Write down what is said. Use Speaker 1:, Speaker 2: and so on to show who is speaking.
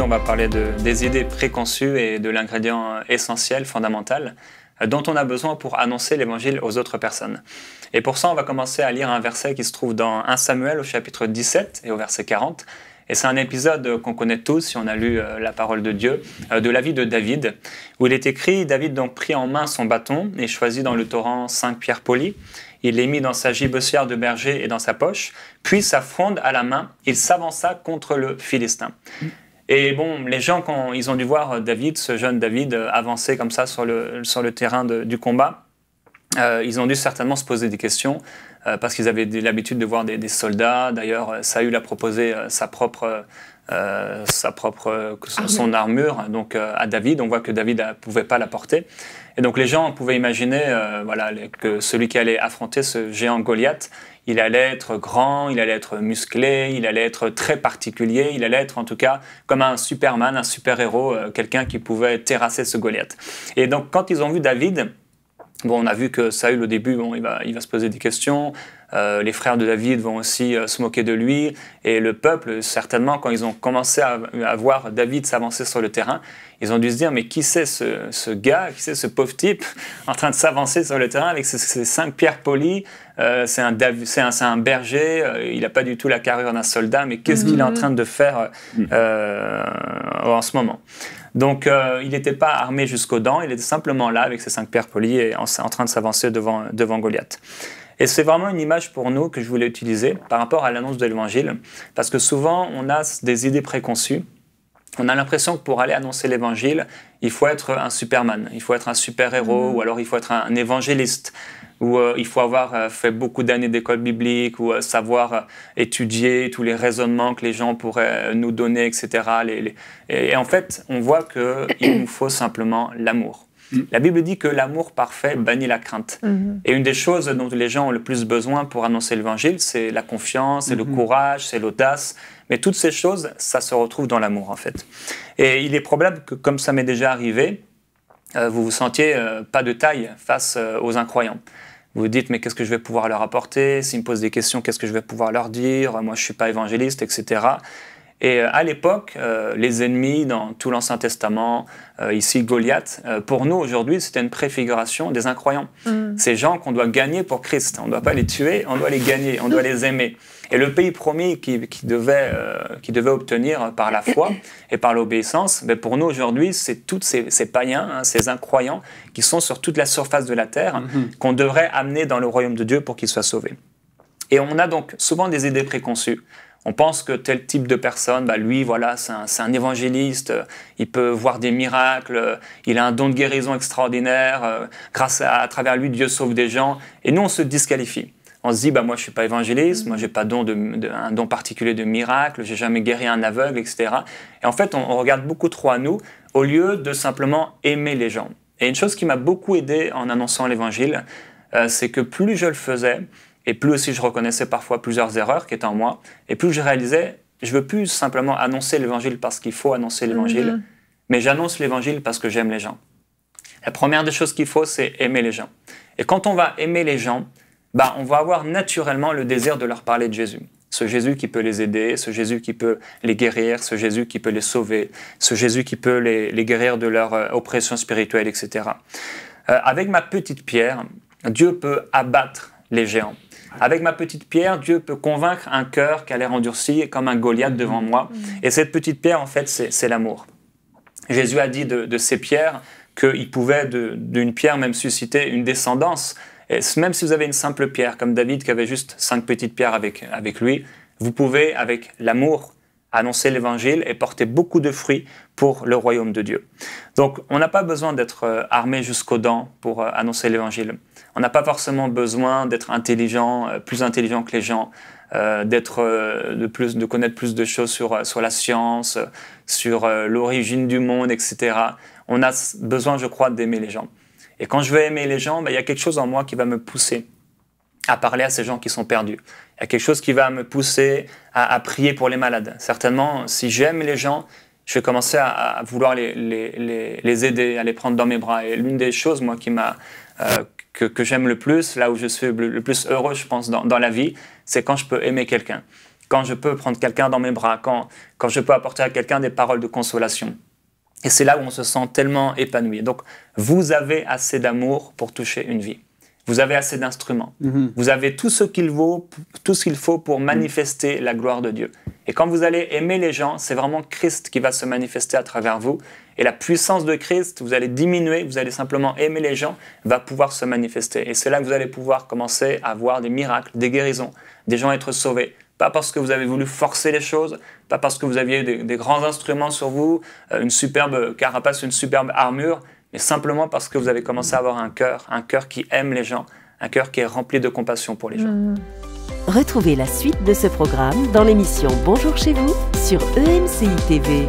Speaker 1: on va parler des idées préconçues et de l'ingrédient essentiel, fondamental, dont on a besoin pour annoncer l'évangile aux autres personnes. Et pour ça, on va commencer à lire un verset qui se trouve dans 1 Samuel au chapitre 17 et au verset 40. Et c'est un épisode qu'on connaît tous si on a lu la parole de Dieu, de la vie de David, où il est écrit « David donc prit en main son bâton et choisit dans le torrent 5 pierres polies. Il les mit dans sa gibecière de berger et dans sa poche, puis sa fronde à la main, il s'avança contre le Philistin. » Et bon, les gens, quand ils ont dû voir David, ce jeune David, avancer comme ça sur le terrain du combat, ils ont dû certainement se poser des questions, parce qu'ils avaient l'habitude de voir des soldats. D'ailleurs, Saül a proposé son armure donc, à David. On voit que David ne pouvait pas la porter. Et donc les gens pouvaient imaginer que celui qui allait affronter ce géant Goliath, il allait être grand, il allait être musclé, il allait être très particulier, il allait être en tout cas comme un Superman, un super-héros, quelqu'un qui pouvait terrasser ce Goliath. Et donc quand ils ont vu David, bon, on a vu que Saül au début, bon, il va se poser des questions, les frères de David vont aussi se moquer de lui, et le peuple, certainement, quand ils ont commencé à voir David s'avancer sur le terrain, ils ont dû se dire, mais qui c'est ce gars, qui c'est ce pauvre type en train de s'avancer sur le terrain avec ces 5 pierres polies, c'est un berger, il n'a pas du tout la carrure d'un soldat, mais qu'est-ce qu'il est en train de faire en ce moment? Donc, il n'était pas armé jusqu'aux dents, il était simplement là avec ses 5 pierres polies et en train de s'avancer devant Goliath. Et c'est vraiment une image pour nous que je voulais utiliser par rapport à l'annonce de l'Évangile, parce que souvent, on a des idées préconçues. On a l'impression que pour aller annoncer l'Évangile, il faut être un Superman, il faut être un super-héros, ou alors il faut être un évangéliste, ou il faut avoir fait beaucoup d'années d'école biblique, ou savoir étudier tous les raisonnements que les gens pourraient nous donner, etc. Et en fait, on voit qu'il nous faut simplement l'amour. La Bible dit que l'amour parfait bannit la crainte. Et une des choses dont les gens ont le plus besoin pour annoncer l'Évangile, c'est la confiance, c'est le courage, c'est l'audace. Mais toutes ces choses, ça se retrouve dans l'amour, en fait. Et il est probable que, comme ça m'est déjà arrivé, vous vous sentiez pas de taille face aux incroyants. Vous vous dites, mais qu'est-ce que je vais pouvoir leur apporter? S'ils me posent des questions, qu'est-ce que je vais pouvoir leur dire? Moi, je ne suis pas évangéliste, etc. Et à l'époque, les ennemis dans tout l'Ancien Testament, ici Goliath, pour nous aujourd'hui, c'était une préfiguration des incroyants. Ces gens qu'on doit gagner pour Christ. On ne doit pas les tuer, on doit les gagner, on doit les aimer. Et le pays promis qui devait obtenir par la foi et par l'obéissance, ben pour nous aujourd'hui, c'est tous ces païens, hein, ces incroyants qui sont sur toute la surface de la terre, qu'on devrait amener dans le royaume de Dieu pour qu'ils soient sauvés. Et on a donc souvent des idées préconçues. On pense que tel type de personne, bah lui, voilà, c'est un évangéliste, il peut voir des miracles, il a un don de guérison extraordinaire, à travers lui, Dieu sauve des gens. Et nous, on se disqualifie. On se dit, bah, moi, je ne suis pas évangéliste, moi, je n'ai pas un don particulier de miracle, je n'ai jamais guéri un aveugle, etc. Et en fait, on regarde beaucoup trop à nous, au lieu de simplement aimer les gens. Et une chose qui m'a beaucoup aidé en annonçant l'évangile, c'est que plus je le faisais, et plus aussi je reconnaissais parfois plusieurs erreurs qui étaient en moi, et plus je réalisais, je ne veux plus simplement annoncer l'évangile parce qu'il faut annoncer l'évangile, mais j'annonce l'évangile parce que j'aime les gens. La première des choses qu'il faut, c'est aimer les gens. Et quand on va aimer les gens, bah, on va avoir naturellement le désir de leur parler de Jésus. Ce Jésus qui peut les aider, ce Jésus qui peut les guérir, ce Jésus qui peut les sauver, ce Jésus qui peut les guérir de leur oppression spirituelle, etc. Avec ma petite pierre, Dieu peut abattre les géants. Avec ma petite pierre, Dieu peut convaincre un cœur qui a l'air endurci comme un Goliath devant moi. Et cette petite pierre, en fait, c'est l'amour. Jésus a dit de ces pierres qu'il pouvait d'une pierre même susciter une descendance. Et même si vous avez une simple pierre, comme David qui avait juste 5 petites pierres avec lui, vous pouvez, avec l'amour, annoncer l'évangile et porter beaucoup de fruits pour le royaume de Dieu. Donc, on n'a pas besoin d'être armé jusqu'aux dents pour annoncer l'évangile. On n'a pas forcément besoin d'être intelligent, plus intelligent que les gens, de connaître plus de choses sur la science, sur l'origine du monde, etc. On a besoin, je crois, d'aimer les gens. Et quand je veux aimer les gens, il y a quelque chose en moi qui va me pousser à parler à ces gens qui sont perdus. Il y a quelque chose qui va me pousser à prier pour les malades. Certainement, si j'aime les gens, je vais commencer à vouloir les aider, à les prendre dans mes bras. Et l'une des choses, moi, que j'aime le plus, là où je suis le plus heureux, je pense, dans la vie, c'est quand je peux aimer quelqu'un. quand je peux prendre quelqu'un dans mes bras, quand je peux apporter à quelqu'un des paroles de consolation. Et c'est là où on se sent tellement épanoui. Donc, vous avez assez d'amour pour toucher une vie. Vous avez assez d'instruments. Vous avez tout ce qu'il faut pour manifester la gloire de Dieu. Et quand vous allez aimer les gens, c'est vraiment Christ qui va se manifester à travers vous. Et la puissance de Christ, vous allez diminuer, vous allez simplement aimer les gens, va pouvoir se manifester. Et c'est là que vous allez pouvoir commencer à voir des miracles, des guérisons, des gens être sauvés. Pas parce que vous avez voulu forcer les choses, pas parce que vous aviez des grands instruments sur vous, une superbe carapace, une superbe armure, mais simplement parce que vous avez commencé à avoir un cœur qui aime les gens, un cœur qui est rempli de compassion pour les gens.
Speaker 2: Retrouvez la suite de ce programme dans l'émission Bonjour chez vous sur EMCI TV.